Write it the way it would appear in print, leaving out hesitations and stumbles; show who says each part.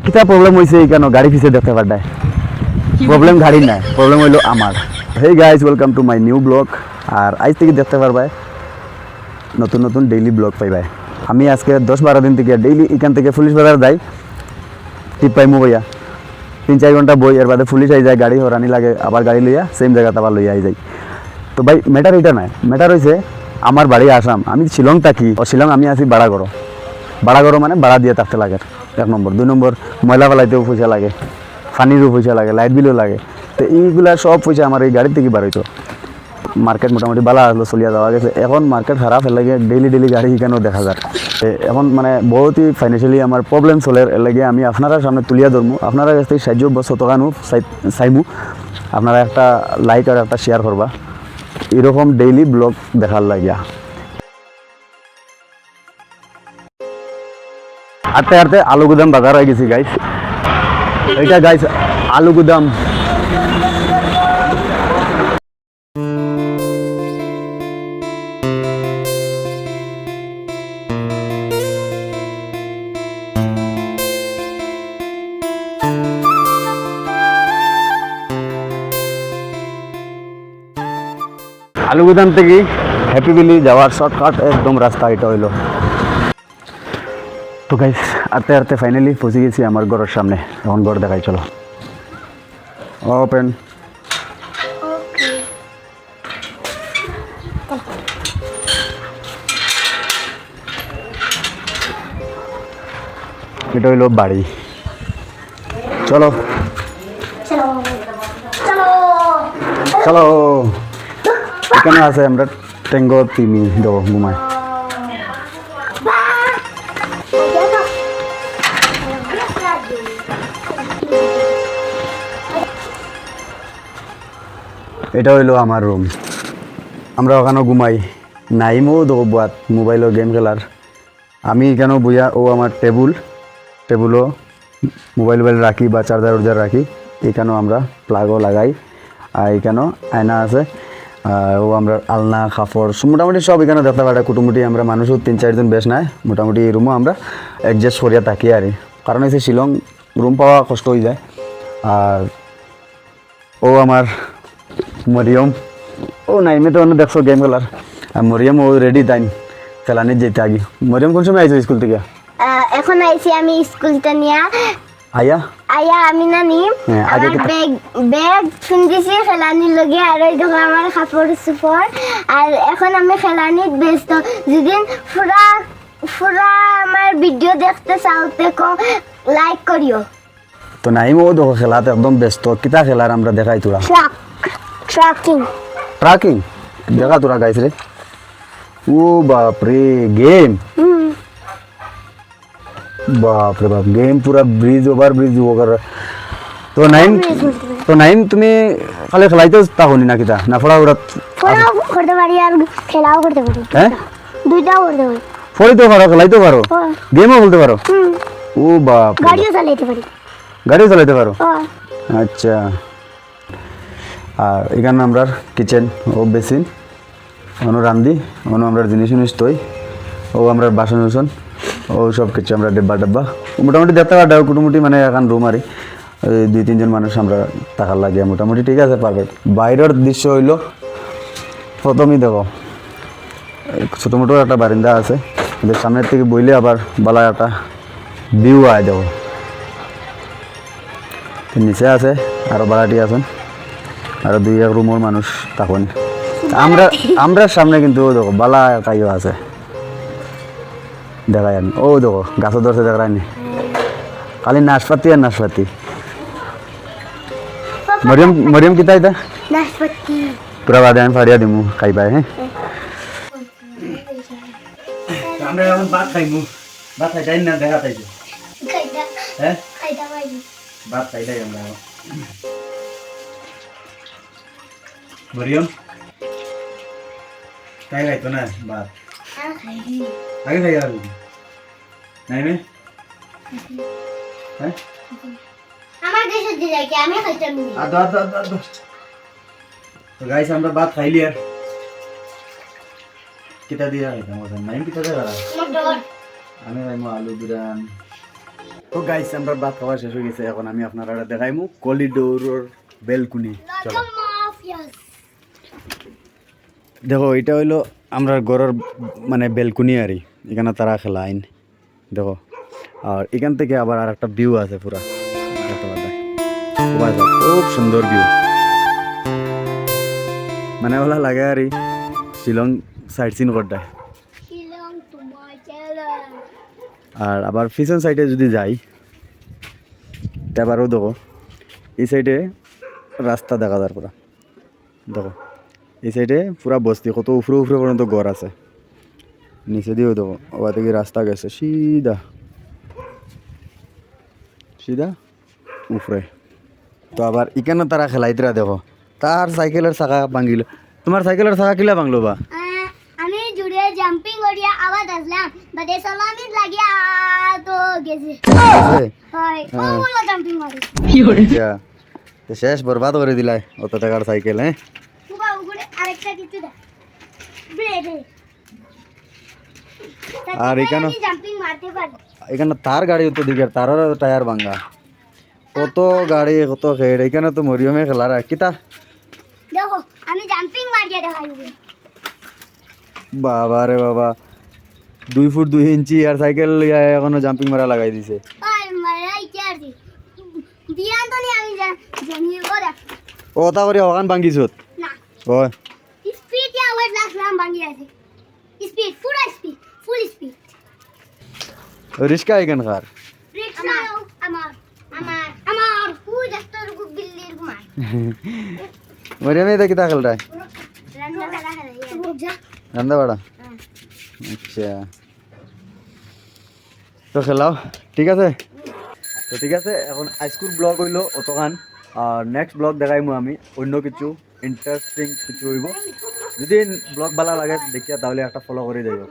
Speaker 1: কিতা প্রবলেম হয়েছে কেন গাড়ি পিছিয়ে দেখতে পারডায় প্রবলেম গাড়ি না প্রবলেম হইলো আমার hey guys welcome to my new blog আর আজ থেকে দেখতে পারবাই নতুন নতুন ডেইলি ব্লগ পাইবাই আমি আজকে 10-12 দিন থেকে ডেইলি এখান থেকে পুলিশ বাজার যাই টিপ পাইমু বইয়া 3-4 ঘন্টা বই এর বাদে পুলিশ আই যায় গাড়ি হরানি লাগে আবার গাড়ি লইয়া সেম জায়গাতে আবার লইয়া আই যাই তো ভাই ম্যাটার এটা নাই ম্যাটার হয়েছে আমার বাড়ি আসাম আমি শিলং থাকি ও শিলং আমি আছি ভাড়া মানে ভাড়া দিয়ে থাকতে লাগে 1 নম্বর 2 নম্বর ময়লা ফেলাইতেও পয়সা লাগে পানিরও পয়সা লাগে লাইট বিলও লাগে তো এইগুলা সব পয়সা আমার এই গাড়ি থেকে বাড়াইতো মার্কেট মোটামুটি ভালো আসলো চলিয়া যাওয়া গেছে এখন মার্কেট খারাপ এর লাগে ডেইলি গাড়ি এখানেও দেখা যায় এখন মানে বহুতই ফাইন্যান্সিয়ালি আমার প্রবলেম চলে এর লাগে আমি আপনারা সামনে তুলিয়া ধরমু আপনারা কাছ থেকে সাহায্য বা শতকানু চাইমু আপনারা একটা লাইক আর একটা শেয়ার করবা এরকম ডেইলি ব্লগ দেখার লাগিয়া আটতে আলুগুদাম বাজার হয়ে গেছি গাইস এইটা গাইস আলুগুদাম আলুগুদাম থেকে হ্যাপি ভ্যালি যাওয়ার শর্টকাট একদম রাস্তা এটা হইলো তো গাইস আটতে ফাইনালি পৌঁছে গেছি আমার ঘরের সামনে এখন ঘর দেখাই চলো ওপেন এটা হইলো বাড়ি চলো চলো এখানে আছে আমরা টেঙ্গো তিমি দেবো ঘুমায় এটা হইলো আমার রুম আমরা ওখানেও ঘুমাই নাইমও দেবো বাত মোবাইলও গেম খেলার আমি এখানেও বইয়া ও আমার টেবুলও মোবাইল রাখি বা চার্জার রাখি এখানেও আমরা প্লাগও লাগাই আর এখানেও আয়না আছে ও আমরা আলনা কাপড় মোটামুটি সব এখানে দেখতে পারে কুটুমুটি আমরা মানুষও 3-4 জন বেশ নাই মোটামুটি এই রুমও আমরা অ্যাডজাস্ট করিয়া থাকি আর কারণ হচ্ছে শিলং রুম পাওয়া কষ্ট হয়ে যায় আর ও আমার মরিয়ম ও নাইমে তো দেখছো গেম খেলার আর মরিয়ম ও রেডি তাই খেলানির যেতে আগে মরিয়ম কোন সময় আইছো স্কুল থেকে
Speaker 2: এখন আইছি আমি স্কুলটা নিয়া
Speaker 1: আয়া
Speaker 2: আমি না নি আমার ব্যাগ ফিন্দিছি খেলানির লগে আর ওই দেখো আমার কাপড় সুপর আর এখন আমি খেলানির ব্যস্ত যেদিন পুরা আমার ভিডিও দেখতে চাওতে লাইক করিও
Speaker 1: তো নাইম ও দেখো খেলাতে একদম ব্যস্ত কিতা খেলার আমরা দেখাই তোরা ট্রাকিং দেখা তোরা গাইছ রে ও বাপরে গেম বাপরে বাপ গেম পুরা ব্রিজ ওভার তো নাইম তুমি খালি খেলাইতে তাহনি না কিতা না ফড়া
Speaker 2: করতে পারি আর খেলাও করতে পারি
Speaker 1: হ্যাঁ
Speaker 2: দুইটাও করতে পারি
Speaker 1: ফড়িতে পারো খেলাইতে পারো গেমও খেলতে পারো ও বাপ
Speaker 2: গাড়িও চালাইতে পারি
Speaker 1: পারো আচ্ছা আর এখানে আমরা কিচেন ও বেসিন অনু রান্ধি অনু আমরা জিনিস তৈ ও আমরা বাসন ও সব কিছু আমরা ডেব্বা মোটামুটি দেখতে পারবো কুটুমুটি মানে এখন রুম আরই 2-3 জন মানুষ আমরা টাকার লাগে মোটামুটি ঠিক আছে পারফেক্ট বাইরের দৃশ্য হইলো প্রথমেই দেখো ছোটো মোটো একটা বারিন্দা আছে এদের সামনের থেকে বইলে আবার বালা একটা ভিউ আয় দেবো নিচে আছে আরও বাড়াটি আছেন আরও 2-1 রুমের মানুষ তখন আমরা সামনে কিন্তু ও দেখো বালা তাইও আছে দেখা যায়নি ও দেখো গাছও ধরছে দেখা যায়নি খালি নাশপাতি আর নাশপাতি মরিয়ম কিতা এটা পুরা বাদে আমি ফাড়িয়া দিমু খাই পাই হ্যাঁ আমরা এখন ভাত খাইমু ভাত খাইতাই না দেখা তাইছো হ্যাঁ ভাত খাইতাই আমরা মরিয়ম খাই খাইতো না ভাত আগে খাই যাবি নাই মে হ্যাঁ
Speaker 2: আমার দেশে দিলে কি আমি খাইতাম না
Speaker 1: আদা তো গাইস আমরা ভাত খাইলি আর কিতা দিয়া খাইতাম ওখানে নাই কিতা দেয়া
Speaker 2: মটর
Speaker 1: আমি ভাই আলু বিরান তো গাইস আমরা ভাত খাওয়া শেষ হয়ে গেছে, এখন আমি আপনারা দেখাইমু কলিডোরের বেলকুনি। চলো দেখো, এটা হইলো আমরা ঘরের মানে বেলকুনি আর এখানে তারা খেলা আইন দেখো। আর এখান থেকে আবার আর একটা ভিউ আছে পুরা, খুব সুন্দর ভিউ, মানে ওলা লাগে আর শিলং সাইড সিন করতে। আর আবার পিছন সাইডে যদি যাই এবারও দেখো, এই সাইডে রাস্তা দেখা যায় পুরা, দেখো এই সাইডে পুরা বস্তি, কত উপরে উপরে পর্যন্ত ঘর আছে, নিচে দিয়েও দেখো ওবা থেকে রাস্তা গেছে সিধা সিধা উপরে। তো আবার এখানে তারা খেলাইতরা দেখো, তার সাইকেলের চাকা ভাঙিল। তোমার সাইকেলের চাকা কিলা ভাঙলো বা?
Speaker 2: আমি জুড়ে জাম্পিং করিয়া আওয়াজ আসলাম, বাদে সালামিত লাগিয়া তো গেছে। হয় ওগুলো জাম্পিং মারি
Speaker 1: আচ্ছা, তো শেষ বরবাদ করে দিলাই অত টাকার সাইকেল। হ্যাঁ
Speaker 2: উগা উগরে আরেকটা কিছু দে ব্রেড।
Speaker 1: আর এখানে
Speaker 2: জাম্পিং মারতে পারি।
Speaker 1: এখানে তার গাড়ি তো দিকে, তারের টায়ার ভাঙা, কত গাড়ি কত খেয়ে। এখানে তো মরিয়মে খেলার কিতা
Speaker 2: দেখো আমি জাম্পিং মারিয়া দেখাই দেব।
Speaker 1: বাবা রে বাবা, 2 ফুট 2 ইঞ্চি আর সাইকেল এখনো জাম্পিং মারা লাগাই দিছে।
Speaker 2: আর মারাই চারজি বিয়ান তো নি আমি জানি ওরা
Speaker 1: ও তা করে ওখান ভাঙিছ
Speaker 2: না
Speaker 1: ওই
Speaker 2: স্পিড ya আওয়াজ লাগলাম ভাঙি আছে। স্পিড পুরো স্পিড ফুল স্পিড।
Speaker 1: রিস্কা এখান খার
Speaker 2: রিকশা আমার আমার আমার পুরো ডাক্তার গু বিল্লির ঘুমায়।
Speaker 1: মরিয়মে দেখি তা খেলটায়
Speaker 2: রান্না করা হয়
Speaker 1: রান্দা বাড়া। আচ্ছা তো খেলাও, ঠিক আছে। তো ঠিক আছে, এখন হাইস্কুল ব্লগ হইলো অতখান। আর নেক্সট ব্লগ দেখাইমু আমি অন্য কিছু ইন্টারেস্টিং কিছু হইব। যদি ব্লগ ভালো লাগে দেখিয়া তাহলে একটা ফলো করে যাইব।